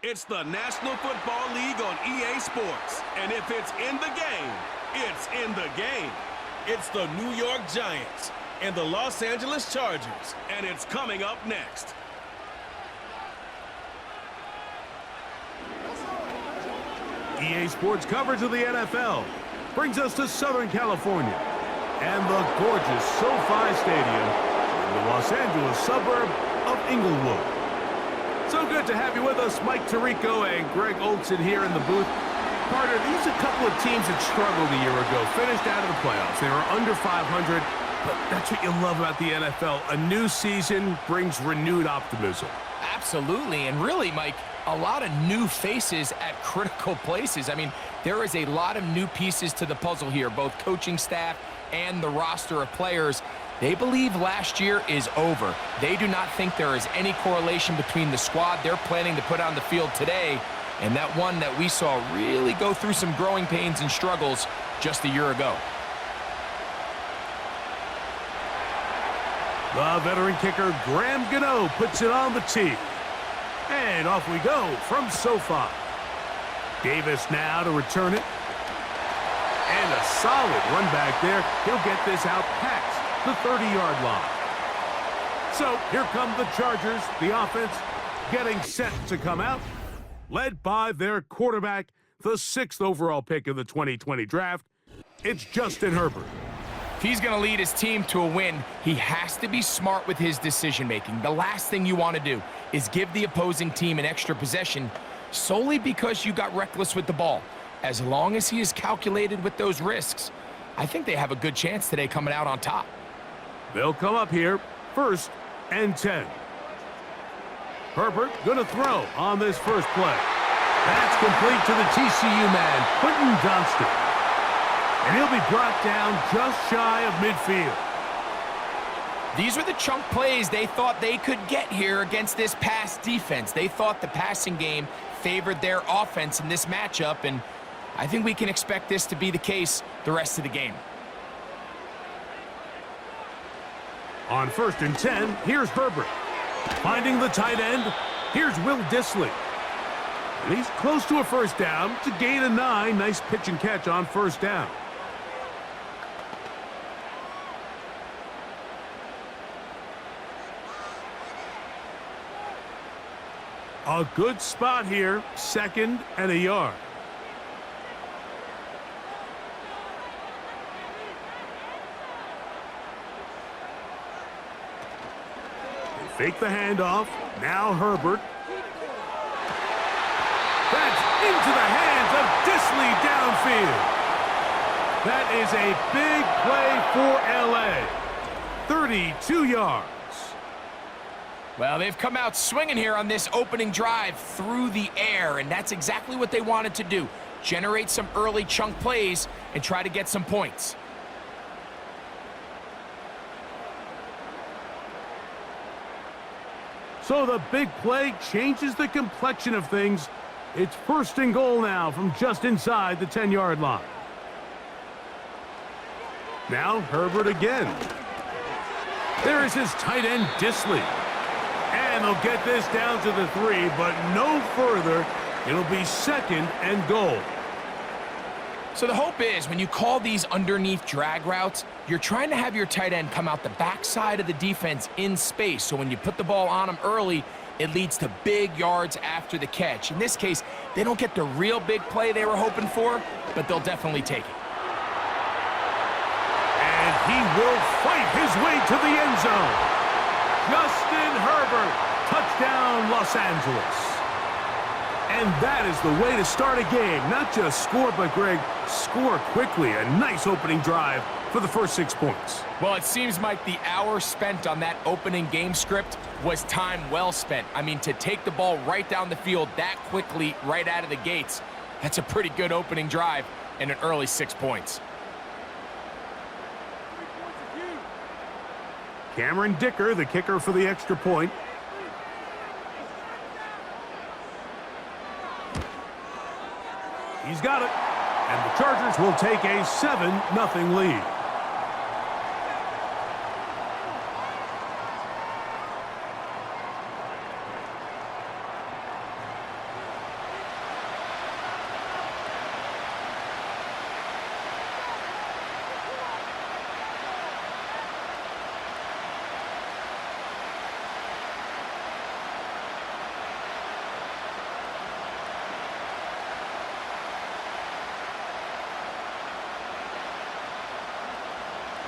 It's the National Football League on EA Sports. And if it's in the game, it's in the game. It's the New York Giants and the Los Angeles Chargers. And it's coming up next. EA Sports coverage of the NFL brings us to Southern California and the gorgeous SoFi Stadium in the Los Angeles suburb of Inglewood. So good to have you with us, Mike Tirico and Greg Olson here in the booth. Carter, these are a couple of teams that struggled a year ago, finished out of the playoffs. They were under 500, but that's what you love about the NFL. A new season brings renewed optimism. Absolutely, and really, Mike, a lot of new faces at critical places. I mean, there is a lot of new pieces to the puzzle here, both coaching staff and the roster of players. They believe last year is over. They do not think there is any correlation between the squad they're planning to put on the field today and that one that we saw really go through some growing pains and struggles just a year ago. The veteran kicker Graham Gano puts it on the tee. And off we go from SoFi. Davis now to return it. And a solid run back there. He'll get this out past the 30-yard line. So here come the Chargers, the offense getting set to come out, led by their quarterback, the 6th overall pick of the 2020 draft. It's Justin Herbert. If he's going to lead his team to a win, he has to be smart with his decision-making. The last thing you want to do is give the opposing team an extra possession solely because you got reckless with the ball. As long as he is calculated with those risks, I think they have a good chance today coming out on top. They'll come up here, 1st and 10. Herbert gonna throw on this first play. That's complete to the TCU man, Quentin Johnston. And he'll be brought down just shy of midfield. These were the chunk plays they thought they could get here against this pass defense. They thought the passing game favored their offense in this matchup, and I think we can expect this to be the case the rest of the game. On 1st and 10, here's Herbert. Finding the tight end, here's Will Dissly. And he's close to a first down to gain a 9. Nice pitch and catch on first down. A good spot here, 2nd and a yard. Fake the handoff. Now Herbert. That's into the hands of Dissly downfield. That is a big play for LA. 32 yards. Well, they've come out swinging here on this opening drive through the air, and that's exactly what they wanted to do. Generate some early chunk plays and try to get some points. So the big play changes the complexion of things. It's 1st and goal now from just inside the 10-yard line. Now Herbert again. There is his tight end, Dissly. And they'll get this down to the 3, but no further. It'll be 2nd and goal. So the hope is when you call these underneath drag routes, you're trying to have your tight end come out the backside of the defense in space. So when you put the ball on him early, it leads to big yards after the catch. In this case, they don't get the real big play they were hoping for, but they'll definitely take it. And he will fight his way to the end zone. Justin Herbert, touchdown Los Angeles. And that is the way to start a game. Not just score, but, Greg, score quickly. A nice opening drive for the first 6 points. Well, it seems like the hour spent on that opening game script was time well spent. I mean, to take the ball right down the field that quickly right out of the gates, that's a pretty good opening drive and an early 6 points. Cameron Dicker, the kicker for the extra point. He's got it. And the Chargers will take a 7-0 lead.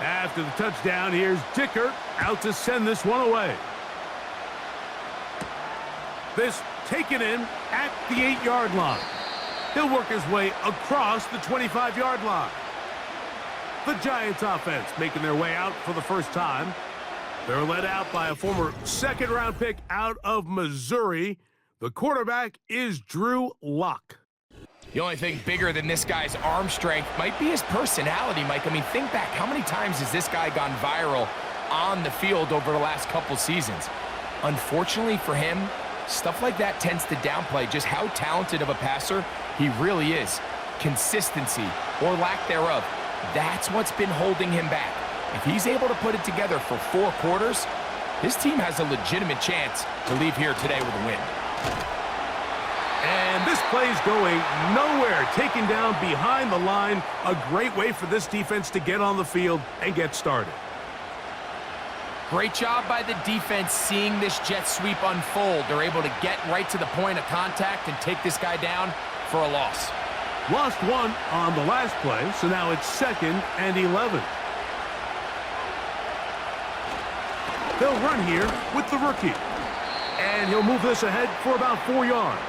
After the touchdown, here's Dicker out to send this one away. This taken in at the 8-yard line. He'll work his way across the 25-yard line. The Giants offense making their way out for the first time. They're led out by a former second-round pick out of Missouri. The quarterback is Drew Lock. The only thing bigger than this guy's arm strength might be his personality, Mike. I mean, think back, how many times has this guy gone viral on the field over the last couple seasons? Unfortunately for him, stuff like that tends to downplay just how talented of a passer he really is. Consistency, or lack thereof, that's what's been holding him back. If he's able to put it together for 4 quarters, his team has a legitimate chance to leave here today with a win. And this play's going nowhere, taken down behind the line. A great way for this defense to get on the field and get started. Great job by the defense seeing this jet sweep unfold. They're able to get right to the point of contact and take this guy down for a loss. Lost one on the last play, so now it's 2nd and 11. They'll run here with the rookie. And he'll move this ahead for about 4 yards.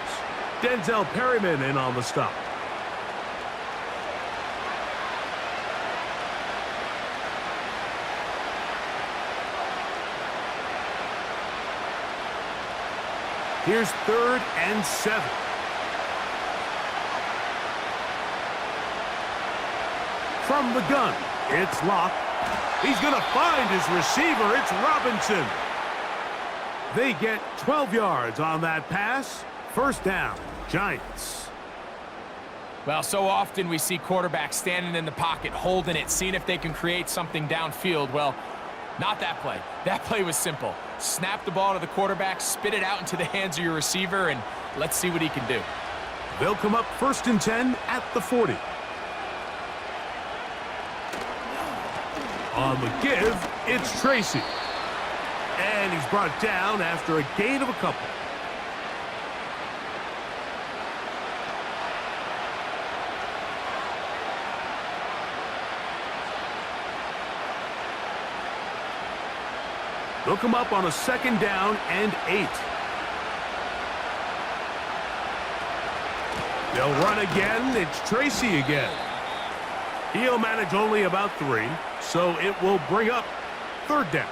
Denzel Perryman in on the stop. Here's 3rd and 7. From the gun, it's Locke. He's going to find his receiver. It's Robinson. They get 12 yards on that pass. First down, Giants. Well, so often we see quarterbacks standing in the pocket, holding it, seeing if they can create something downfield. Well, not that play. That play was simple. Snap the ball to the quarterback, spit it out into the hands of your receiver, and let's see what he can do. They'll come up 1st and 10 at the 40. On the give, it's Tracy. And he's brought down after a gain of a couple. They'll come up on a 2nd down and 8. They'll run again. It's Tracy again. He'll manage only about 3, so it will bring up 3rd down.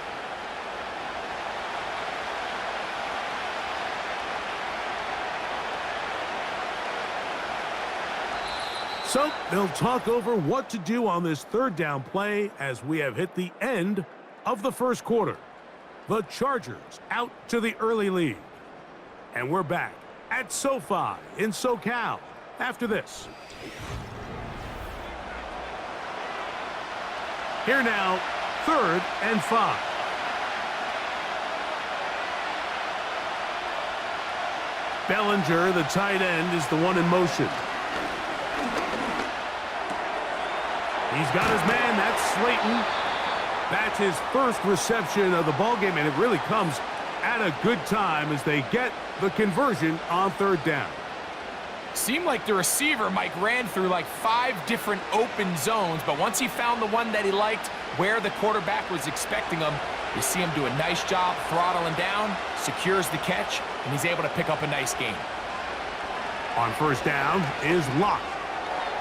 So they'll talk over what to do on this 3rd down play as we have hit the end of the first quarter. The Chargers out to the early lead. And we're back at SoFi in SoCal after this. Here now, 3rd and 5. Bellinger, the tight end, is the one in motion. He's got his man. That's Slayton. That's his first reception of the ballgame, and it really comes at a good time as they get the conversion on 3rd down. Seemed like the receiver, Mike, ran through like 5 different open zones, but once he found the one that he liked where the quarterback was expecting him, you see him do a nice job throttling down, secures the catch, and he's able to pick up a nice gain. On 1st down is Locke.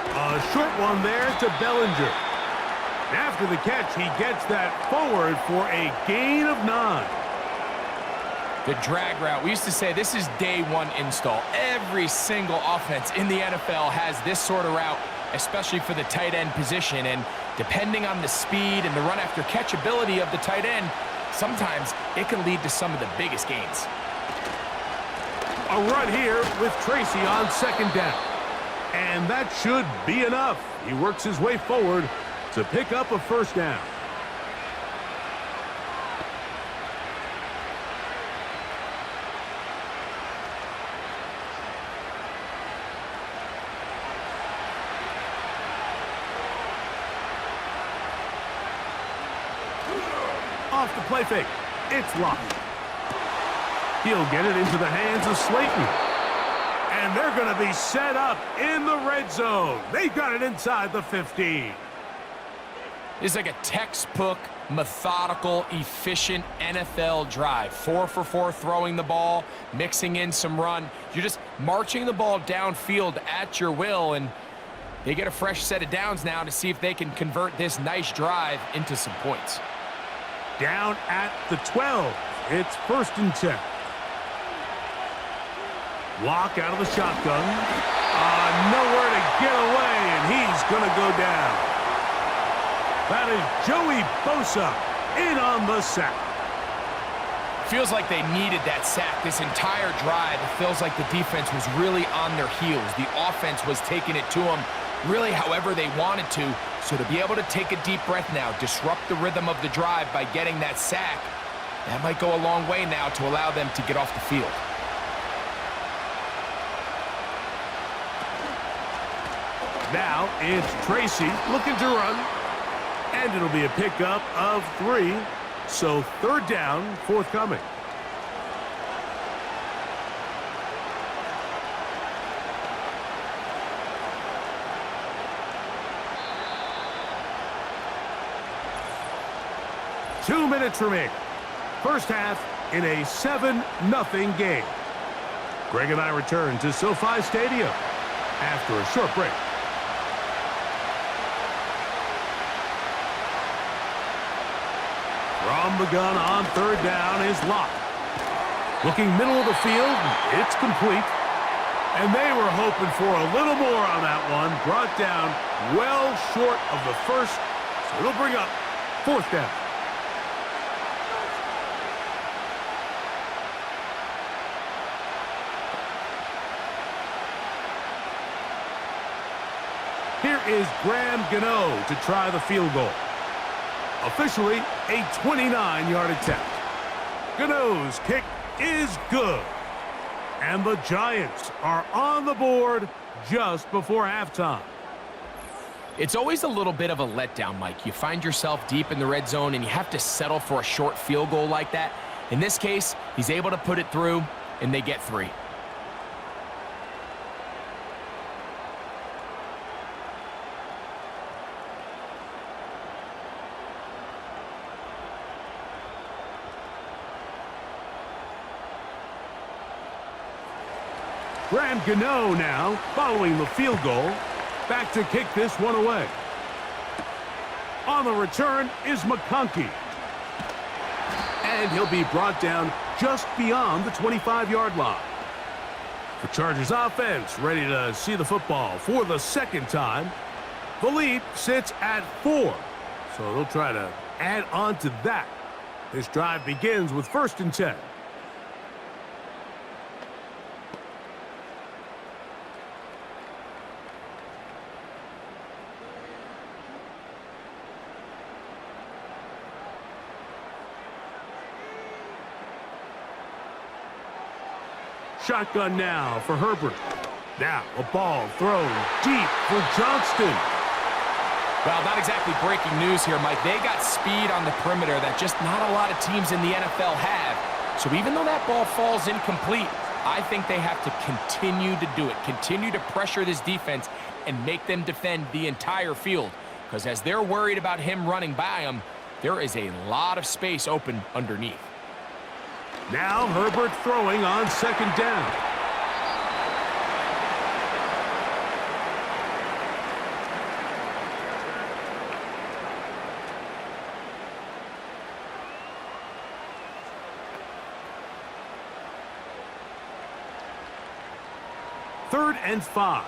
A short one there to Bellinger. After the catch, he gets that forward for a gain of 9. The drag route. We used to say this is day 1 install. Every single offense in the NFL has this sort of route, especially for the tight end position. And depending on the speed and the run after catch ability of the tight end, sometimes it can lead to some of the biggest gains. A run here with Tracy on 2nd down. And that should be enough. He works his way forward to pick up a 1st down. Off the play fake. It's Locke. He'll get it into the hands of Slayton. And they're going to be set up in the red zone. They got it inside the 15. This is like a textbook, methodical, efficient NFL drive. 4 for 4 throwing the ball, mixing in some run. You're just marching the ball downfield at your will, and they get a fresh set of downs now to see if they can convert this nice drive into some points. Down at the 12. It's 1st and 10. Lock out of the shotgun. Nowhere to get away, and he's going to go down. That is Joey Bosa in on the sack. Feels like they needed that sack this entire drive. It feels like the defense was really on their heels. The offense was taking it to them really however they wanted to. So to be able to take a deep breath now, disrupt the rhythm of the drive by getting that sack, that might go a long way now to allow them to get off the field. Now it's Tracy looking to run. And it'll be a pickup of 3. So 3rd down forthcoming. Two minutes remaining. First half in a 7-0 game. Greg and I return to SoFi Stadium after a short break. From the gun on 3rd down is Locke. Looking middle of the field, it's complete. And they were hoping for a little more on that one. Brought down well short of the first, so it'll bring up 4th down. Here is Graham Gano to try the field goal. Officially a 29-yard attempt. Gano's kick is good. And the Giants are on the board just before halftime. It's always a little bit of a letdown, Mike. You find yourself deep in the red zone and you have to settle for a short field goal like that. In this case, he's able to put it through and they get 3. Graham Gano now following the field goal. Back to kick this one away. On the return is McConkey. And he'll be brought down just beyond the 25-yard line. The Chargers offense ready to see the football for the 2nd time. The lead sits at 4. So they'll try to add on to that. This drive begins with 1st and 10. Shotgun now for Herbert. Now a ball thrown deep for Johnston. Well, not exactly breaking news here, Mike. They got speed on the perimeter that just not a lot of teams in the NFL have. So even though that ball falls incomplete, I think they have to continue to do it. Continue to pressure this defense and make them defend the entire field. Because as they're worried about him running by them, there is a lot of space open underneath. Now Herbert throwing on 2nd down. Third and 5.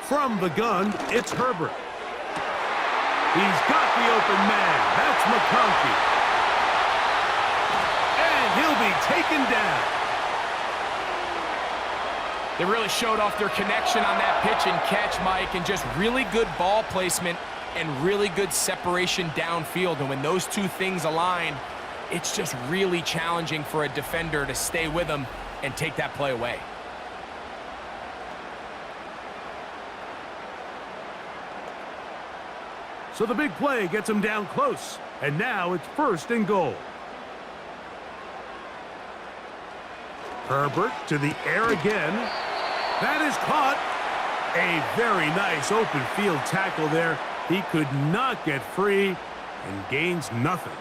From the gun, it's Herbert. He's got the open man. That's McConkey. And he'll be taken down. They really showed off their connection on that pitch and catch, Mike, and just really good ball placement and really good separation downfield. And when those two things align, it's just really challenging for a defender to stay with them and take that play away. So the big play gets him down close. And now it's 1st and goal. Herbert to the air again. That is caught. A very nice open field tackle there. He could not get free and gains nothing.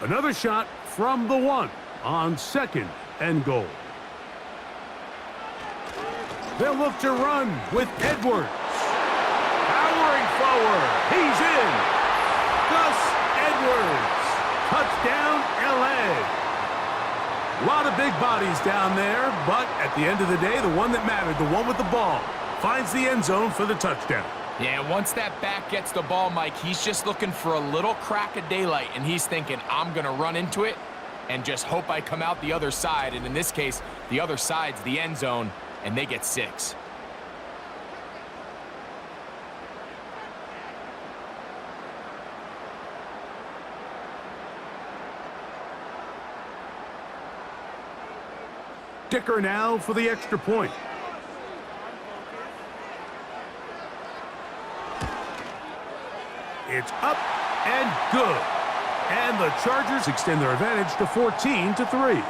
Another shot from the 1 on 2nd and goal. They'll look to run with Edwards. Powering forward. He's in. Gus Edwards. Touchdown, LA. A lot of big bodies down there, but at the end of the day, the one that mattered, the one with the ball, finds the end zone for the touchdown. Yeah, once that back gets the ball, Mike, he's just looking for a little crack of daylight, and he's thinking, I'm going to run into it and just hope I come out the other side. And in this case, the other side's the end zone, and they get 6. Dicker now for the extra point. It's up and good. And the Chargers extend their advantage to 14-3.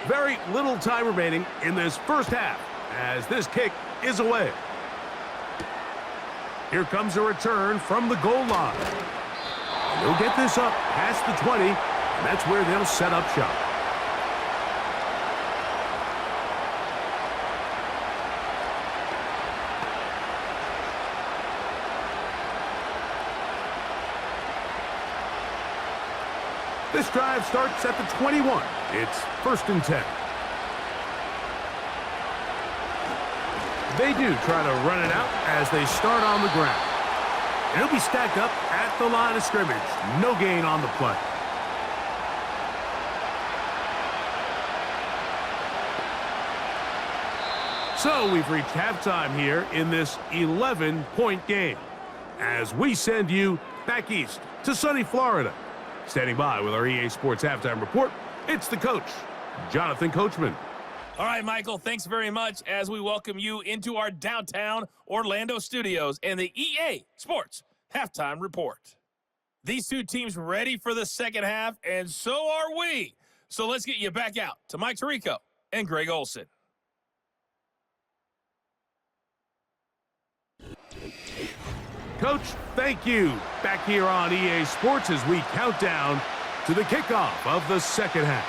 Very little time remaining in this first half as this kick is away. Here comes a return from the goal line. And they'll get this up past the 20, and that's where they'll set up shop. This drive starts at the 21. It's 1st and 10. They do try to run it out as they start on the ground. And it'll be stacked up at the line of scrimmage. No gain on the play. So we've reached halftime here in this 11-point game as we send you back east to sunny Florida. Standing by with our EA Sports Halftime Report, it's the coach, Jonathan Coachman. All right, Michael, thanks very much as we welcome you into our downtown Orlando studios and the EA Sports Halftime Report. These two teams ready for the second half, and so are we. So let's get you back out to Mike Tirico and Greg Olson. Coach, thank you. Back here on EA Sports as we count down to the kickoff of the second half.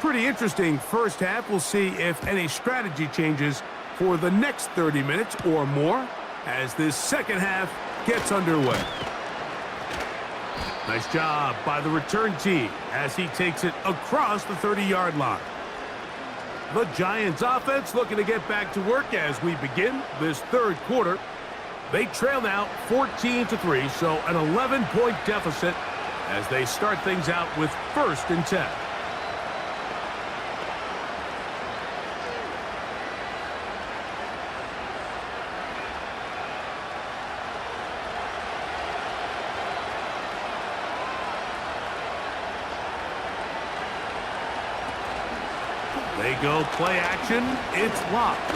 Pretty interesting first half. We'll see if any strategy changes for the next 30 minutes or more as this second half gets underway. Nice job by the return team as he takes it across the 30-yard line. The Giants offense looking to get back to work as we begin this third quarter. They trail now 14-3, so an 11-point deficit as they start things out with 1st and 10. They go play action. It's locked.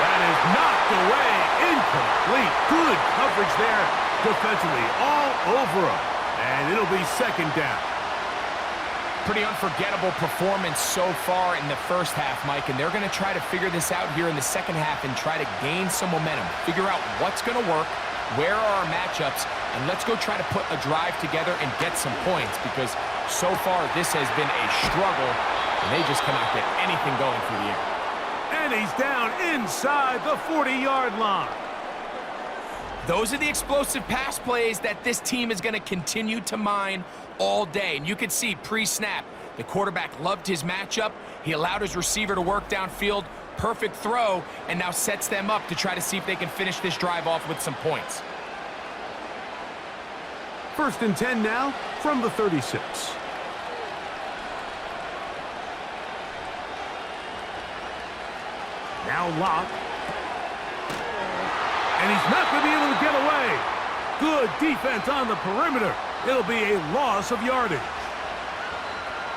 That is knocked away. Incomplete. Good coverage there defensively. All over him. And it'll be 2nd down. Pretty unforgettable performance so far in the first half, Mike, and they're going to try to figure this out here in the second half and try to gain some momentum. Figure out what's going to work, where are our matchups, and let's go try to put a drive together and get some points because so far this has been a struggle, and they just cannot get anything going through the air. And he's down inside the 40-yard line. Those are the explosive pass plays that this team is going to continue to mine all day. And you can see pre-snap, the quarterback loved his matchup. He allowed his receiver to work downfield. Perfect throw, and now sets them up to try to see if they can finish this drive off with some points. 1st and 10 now from the 36. Now Locke. And he's not going to be able to get away. Good defense on the perimeter. It'll be a loss of yardage.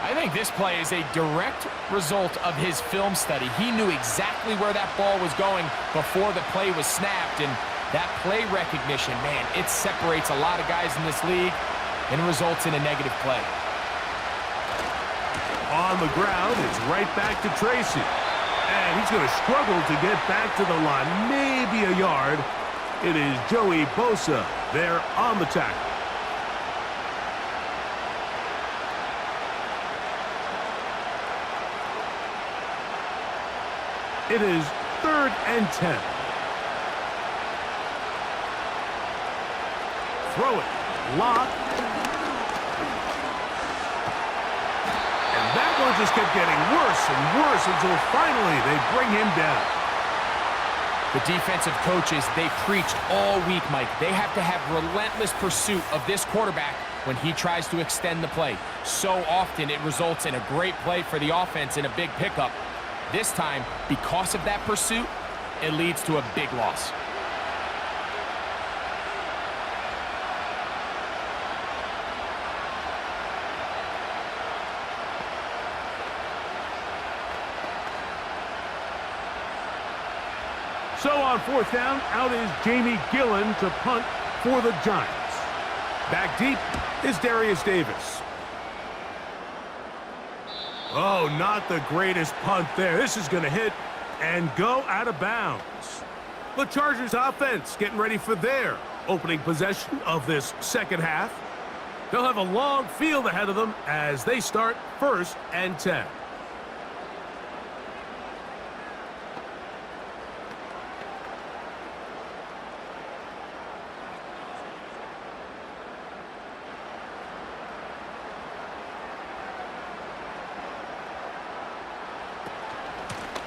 I think this play is a direct result of his film study. He knew exactly where that ball was going before the play was snapped, and that play recognition, man, it separates a lot of guys in this league and results in a negative play. On the ground, it's right back to Tracy. And he's going to struggle to get back to the line, maybe a yard. It is Joey Bosa there on the tackle. It is 3rd and 10. Throw it. Lock. And that one just kept getting worse and worse until finally they bring him down. The defensive coaches, they preached all week, Mike. They have to have relentless pursuit of this quarterback when he tries to extend the play. So often it results in a great play for the offense and a big pickup. This time, because of that pursuit, it leads to a big loss. So on 4th down, out is Jamie Gillen to punt for the Giants. Back deep is Darius Davis. Oh, not the greatest punt there. This is going to hit and go out of bounds. The Chargers offense getting ready for their opening possession of this second half. They'll have a long field ahead of them as they start 1st and 10.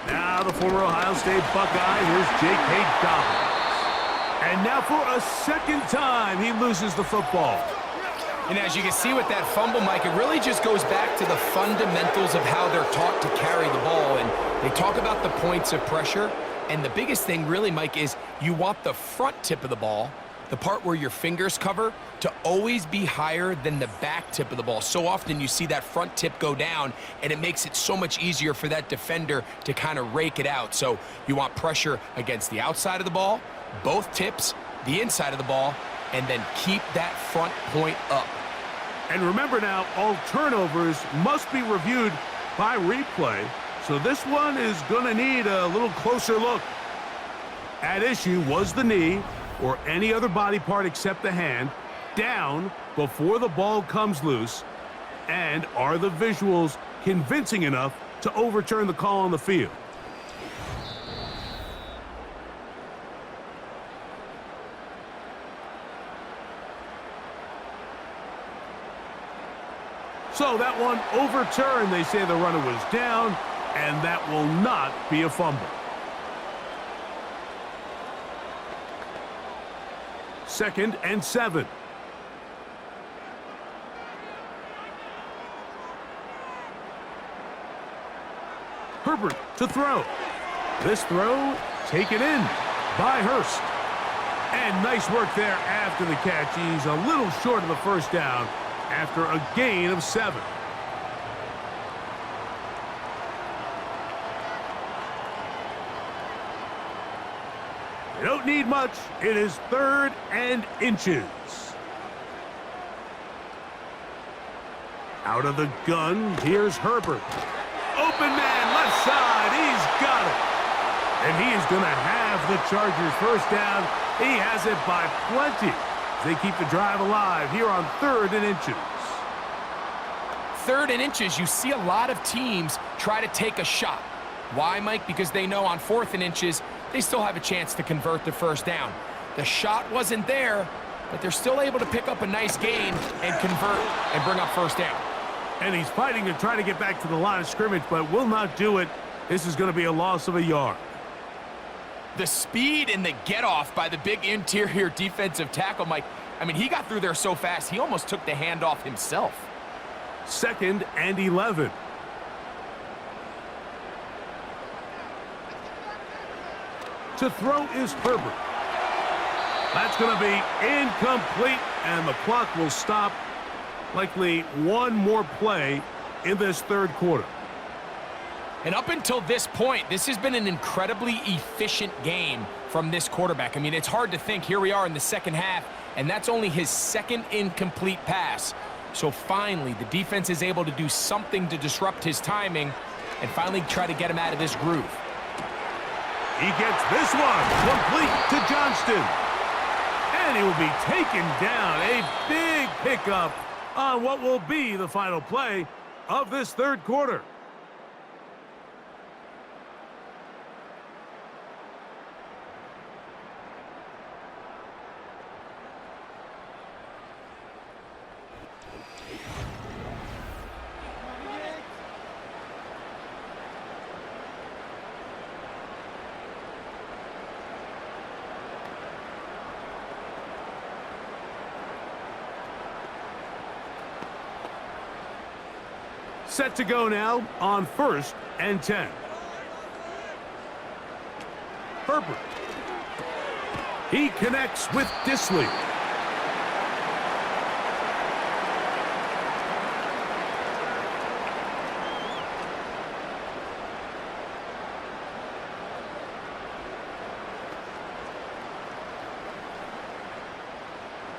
Now the former Ohio State Buckeye, here's J.K. Dobbins. And now for a second time, he loses the football. And as you can see with that fumble, Mike, it really just goes back to the fundamentals of how they're taught to carry the ball. And they talk about the points of pressure. And the biggest thing really, Mike, is you want the front tip of the ball, the part where your fingers cover, to always be higher than the back tip of the ball. So often you see that front tip go down, and it makes it so much easier for that defender to kind of rake it out. So you want pressure against the outside of the ball, both tips, the inside of the ball, and then keep that front point up. And remember now, all turnovers must be reviewed by replay. So this one is going to need a little closer look. At issue was the knee, or any other body part except the hand, down before the ball comes loose? And are the visuals convincing enough to overturn the call on the field? So that one overturned. They say the runner was down, and that will not be a fumble. 2nd and 7. Herbert to throw. This throw taken in by Hurst. And nice work there after the catch. He's a little short of the first down after a gain of 7. They don't need much. It is 3rd and inches. Out of the gun, here's Herbert. Open man, left side, he's got it. And he is going to have the Chargers first down. He has it by plenty. They keep the drive alive here on 3rd and inches. 3rd and inches, you see a lot of teams try to take a shot. Why, Mike? Because they know on 4th and inches, they still have a chance to convert the first down. The shot wasn't there, but they're still able to pick up a nice gain and convert and bring up first down. And he's fighting to try to get back to the line of scrimmage, but will not do it. This is going to be a loss of a yard. The speed and the get-off by the big interior defensive tackle, Mike, I mean, he got through there so fast, he almost took the handoff himself. 2nd and 11. To throw is Herbert. That's going to be incomplete, and the clock will stop. Likely one more play in this third quarter. And up until this point, this has been an incredibly efficient game from this quarterback. I mean, it's hard to think. Here we are in the second half, and that's only his 2nd incomplete pass. So finally, the defense is able to do something to disrupt his timing and finally try to get him out of this groove. He gets this one complete to Johnston. And he will be taken down. A big pickup on what will be the final play of this third quarter. Set to go now on 1st and 10. Herbert. He connects with Disley.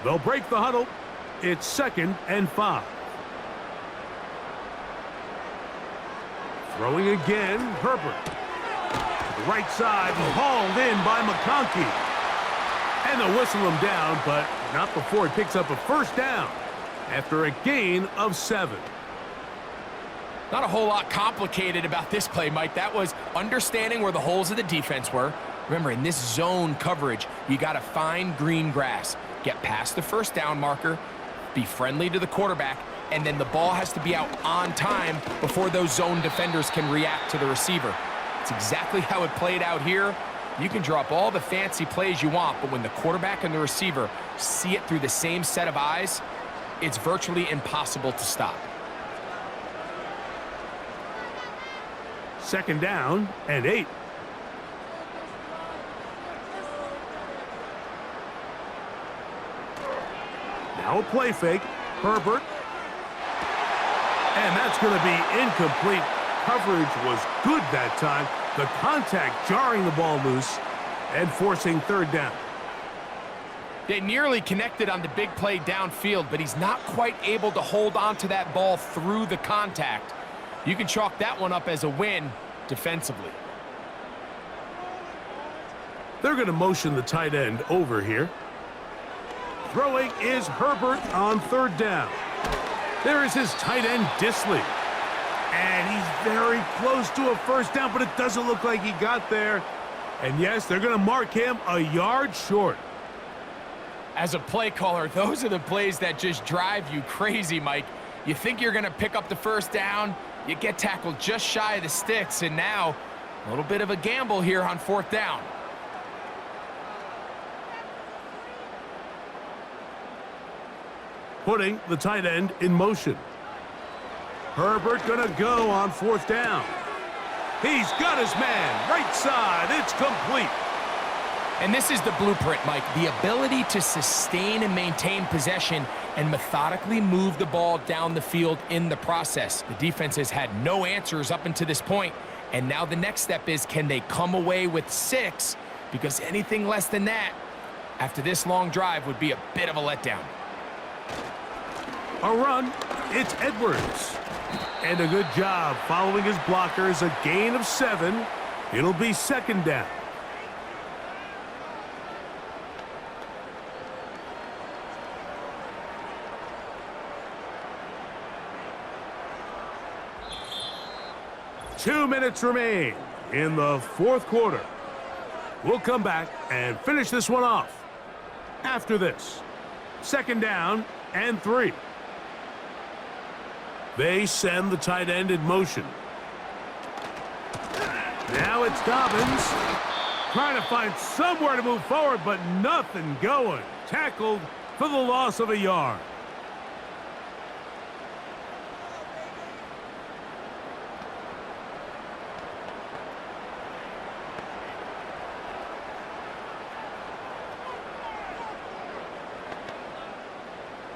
They'll break the huddle. It's 2nd and 5. Throwing again, Herbert. The right side hauled in by McConkey. And they'll whistle him down, but not before he picks up a first down after a gain of 7. Not a whole lot complicated about this play, Mike. That was understanding where the holes of the defense were. Remember, in this zone coverage, you got to find green grass. Get past the first down marker, be friendly to the quarterback, and then the ball has to be out on time before those zone defenders can react to the receiver. It's exactly how it played out here. You can drop all the fancy plays you want, but when the quarterback and the receiver see it through the same set of eyes, it's virtually impossible to stop. 2nd down and 8. Now a play fake. Herbert. And that's going to be incomplete. Coverage was good that time. The contact jarring the ball loose and forcing 3rd down. They nearly connected on the big play downfield, but he's not quite able to hold on to that ball through the contact. You can chalk that one up as a win defensively. They're going to motion the tight end over here. Throwing is Herbert on 3rd down. There is his tight end, Disley. And he's very close to a first down, but it doesn't look like he got there. And yes, they're going to mark him a yard short. As a play caller, those are the plays that just drive you crazy, Mike. You think you're going to pick up the first down, you get tackled just shy of the sticks, and now a little bit of a gamble here on 4th down. Putting the tight end in motion. Herbert gonna go on 4th down. He's got his man, right side, it's complete. And this is the blueprint, Mike. The ability to sustain and maintain possession and methodically move the ball down the field in the process. The defense has had no answers up until this point, and now the next step is, can they come away with 6? Because anything less than that, after this long drive, would be a bit of a letdown. A run, it's Edwards. And a good job following his blockers, a gain of 7. It'll be 2nd down. Two minutes remain in the 4th quarter. We'll come back and finish this one off. after this. 2nd down and 3. They send the tight end in motion. Now it's Dobbins. Trying to find somewhere to move forward, but nothing going. Tackled for the loss of a yard.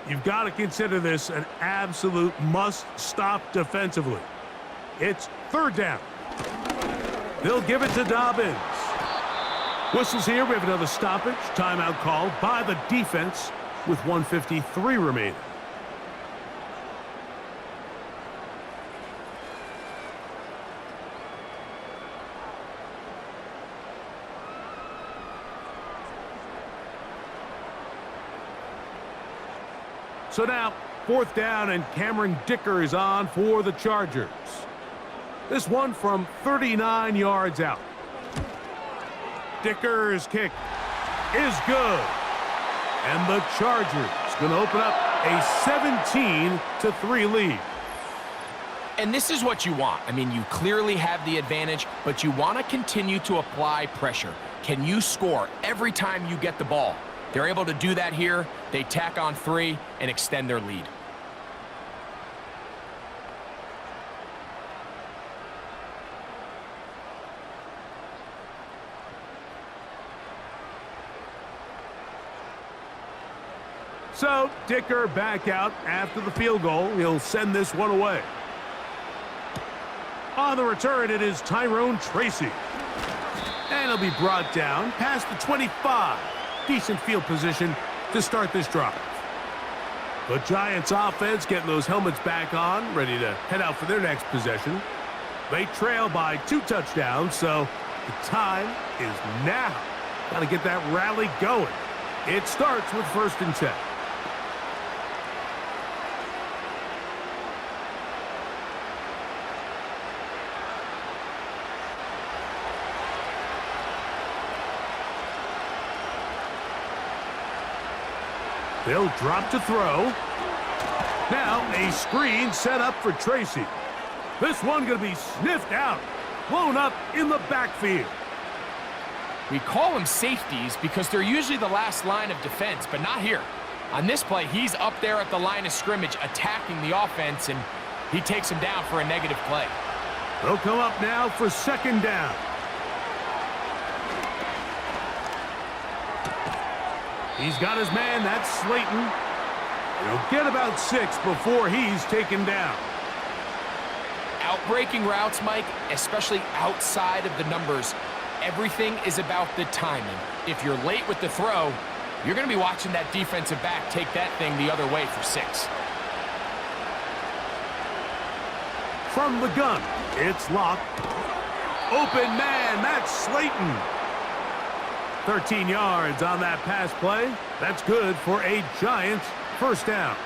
You've got to consider this an absolute must-stop defensively. It's 3rd down. They'll give it to Dobbins. Whistles here. We have another stoppage. Timeout called by the defense with 1:53 remaining. So now, 4th down, and Cameron Dicker is on for the Chargers. This one from 39 yards out. Dicker's kick is good. And the Chargers going to open up a 17-3 lead. And this is what you want. I mean, you clearly have the advantage, but you want to continue to apply pressure. Can you score every time you get the ball? They're able to do that here. They tack on 3 and extend their lead. So, Dicker back out after the field goal. He'll send this one away. On the return, it is Tyrone Tracy. And he'll be brought down past the 25. Decent field position to start this drive. The Giants offense getting those helmets back on, ready to head out for their next possession. They trail by 2 touchdowns, so the time is now. Got to get that rally going. It starts with 1st and 10. They'll drop to throw. Now a screen set up for Tracy. This one going to be sniffed out. Blown up in the backfield. We call them safeties because they're usually the last line of defense, but not here. On this play, he's up there at the line of scrimmage attacking the offense, and he takes him down for a negative play. They'll come up now for 2nd down. He's got his man. That's Slayton. He'll get about 6 before he's taken down. Outbreaking routes, Mike, especially outside of the numbers, everything is about the timing. If you're late with the throw, you're going to be watching that defensive back take that thing the other way for 6. From the gun, it's Locke. Open man, that's Slayton. 13 yards on that pass play. That's good for a Giants 1st down.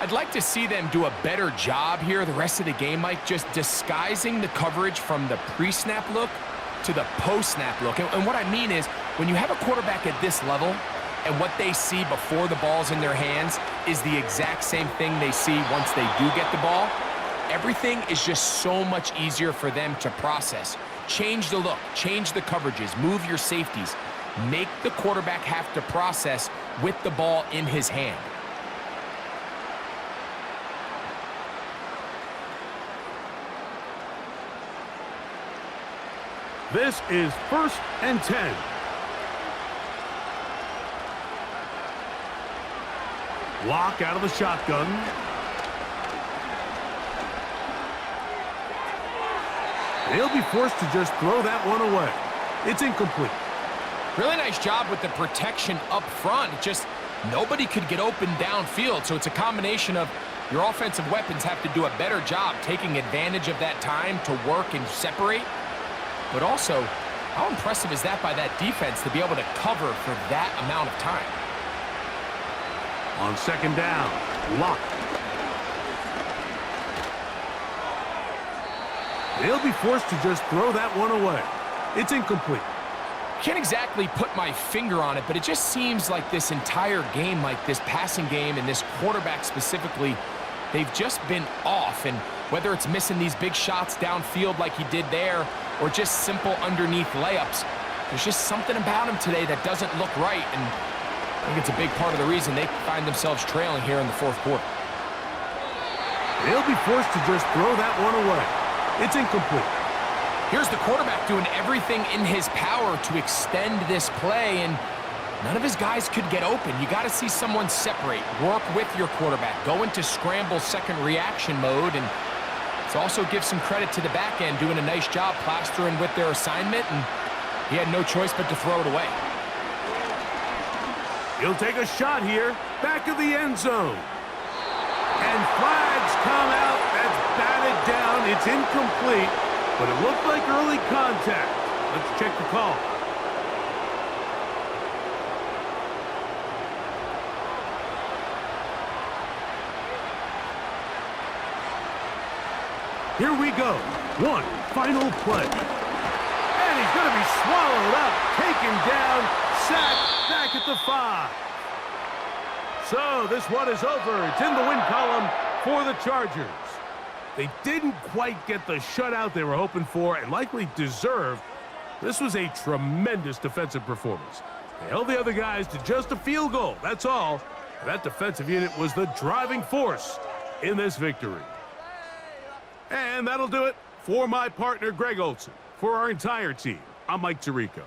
I'd like to see them do a better job here the rest of the game, Mike, just disguising the coverage from the pre-snap look to the post-snap look. And what I mean is, when you have a quarterback at this level and what they see before the ball's in their hands is the exact same thing they see once they do get the ball, everything is just so much easier for them to process. Change the look, change the coverages, move your safeties. Make the quarterback have to process with the ball in his hand. This is 1st and 10. Locke out of the shotgun. They'll be forced to just throw that one away. It's incomplete. Really nice job with the protection up front. Just nobody could get open downfield, so it's a combination of your offensive weapons have to do a better job taking advantage of that time to work and separate. But also, how impressive is that by that defense to be able to cover for that amount of time? On 2nd down, Locke. They'll be forced to just throw that one away. It's incomplete. Can't exactly put my finger on it, but it just seems like this entire game, like this passing game and this quarterback specifically, they've just been off. And whether it's missing these big shots downfield like he did there or just simple underneath layups, there's just something about him today that doesn't look right. And I think it's a big part of the reason they find themselves trailing here in the fourth quarter. They'll be forced to just throw that one away. It's incomplete. Here's the quarterback doing everything in his power to extend this play, and none of his guys could get open. You got to see someone separate, work with your quarterback, go into scramble second reaction mode, and to also give some credit to the back end, doing a nice job plastering with their assignment, and he had no choice but to throw it away. He'll take a shot here, back of the end zone. And flags come out. That's batted down. It's incomplete, but it looked like early contact. Let's check the call. Here we go. One final play. And he's going to be swallowed up, taken down, sacked, back at the 5. So this one is over. It's in the win column for the Chargers. They didn't quite get the shutout they were hoping for and likely deserved. This was a tremendous defensive performance. They held the other guys to just a field goal, that's all. And that defensive unit was the driving force in this victory. And that'll do it for my partner, Greg Olson. For our entire team, I'm Mike Tirico.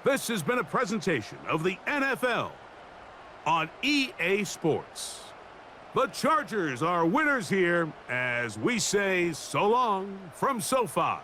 This has been a presentation of the NFL on EA Sports. The Chargers are winners here as we say so long from SoFi.